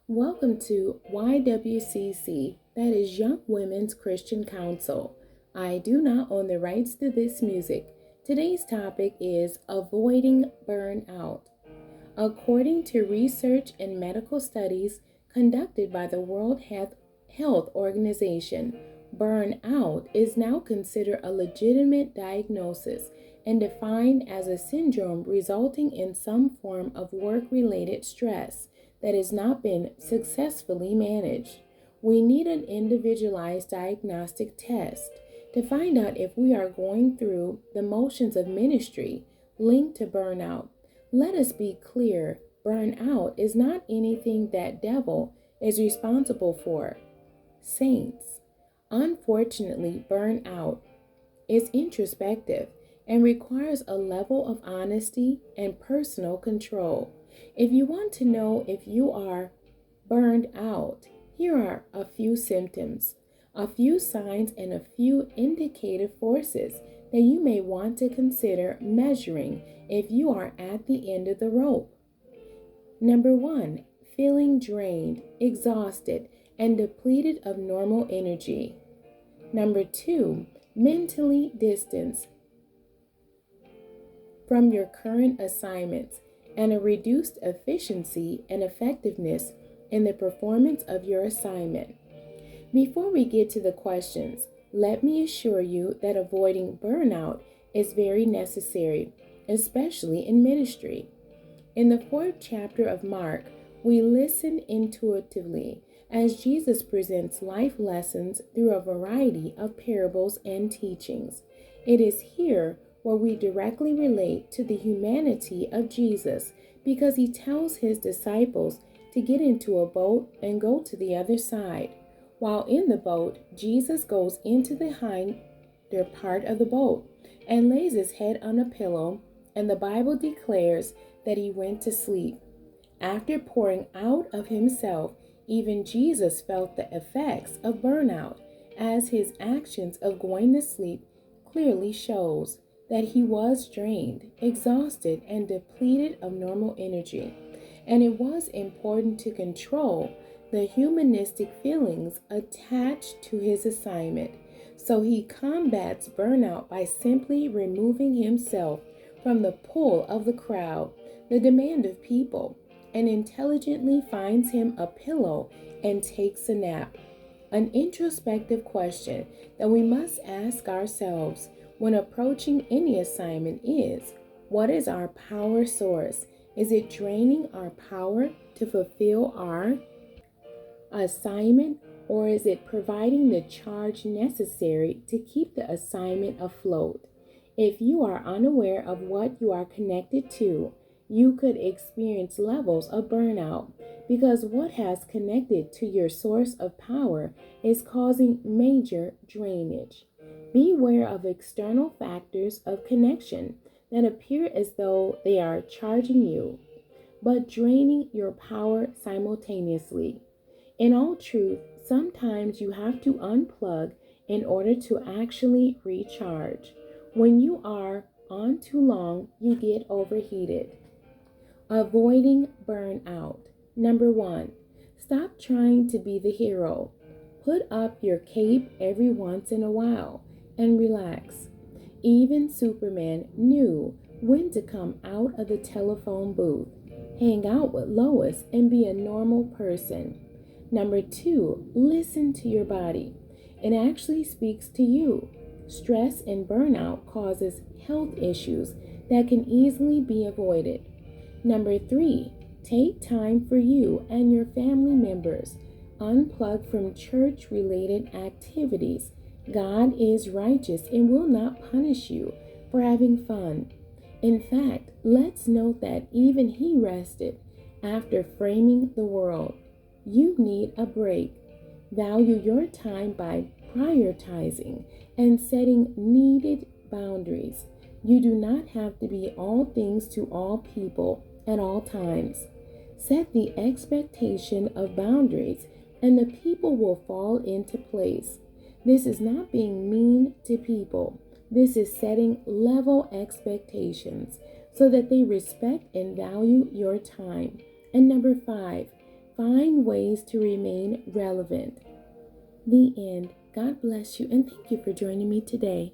Welcome to ywcc, that is Young Women's Christian Council. I do not own the rights to this music. Today's topic is avoiding burnout. According to research and medical studies conducted by the World Health Organization, burnout is now considered a legitimate diagnosis and defined as a syndrome resulting in some form of work-related stress that has not been successfully managed. We need an individualized diagnostic test to find out if we are going through the motions of ministry linked to burnout. Let us be clear, burnout is not anything that devil is responsible for. Saints, unfortunately, burnout is introspective and requires a level of honesty and personal control. If you want to know if you are burned out, here are a few symptoms, a few signs, and a few indicative forces that you may want to consider measuring if you are at the end of the rope. Number 1, feeling drained, exhausted, and depleted of normal energy. Number 2, mentally distanced from your current assignments and a reduced efficiency and effectiveness in the performance of your assignment. Before we get to the questions, let me assure you that avoiding burnout is very necessary, especially in ministry. In the 4th chapter of Mark, we listen intuitively as Jesus presents life lessons through a variety of parables and teachings. It is here where we directly relate to the humanity of Jesus because he tells his disciples to get into a boat and go to the other side. While in the boat, Jesus goes into the hinder part of the boat and lays his head on a pillow, and the Bible declares that he went to sleep. After pouring out of himself, even Jesus felt the effects of burnout, as his actions of going to sleep clearly shows that he was drained, exhausted, and depleted of normal energy. And it was important to control the humanistic feelings attached to his assignment. So he combats burnout by simply removing himself from the pull of the crowd, the demand of people, and intelligently finds him a pillow and takes a nap. An introspective question that we must ask ourselves when approaching any assignment is, what is our power source? Is it draining our power to fulfill our assignment, or is it providing the charge necessary to keep the assignment afloat? If you are unaware of what you are connected to, you could experience levels of burnout because what has connected to your source of power is causing major drainage. Beware of external factors of connection that appear as though they are charging you, but draining your power simultaneously. In all truth, sometimes you have to unplug in order to actually recharge. When you are on too long, you get overheated. Avoiding burnout. Number 1, stop trying to be the hero. Put up your cape every once in a while and relax. Even Superman knew when to come out of the telephone booth, hang out with Lois, and be a normal person. Number 2, listen to your body. It actually speaks to you. Stress and burnout causes health issues that can easily be avoided. Number 3, take time for you and your family members. Unplug from church-related activities. God is righteous and will not punish you for having fun. In fact, let's note that even he rested after framing the world. You need a break. Value your time by prioritizing and setting needed boundaries. You do not have to be all things to all people at all times. Set the expectation of boundaries, and the people will fall into place. This is not being mean to people. This is setting level expectations so that they respect and value your time. And number 5, Find ways to remain relevant. The end. God bless you and thank you for joining me today.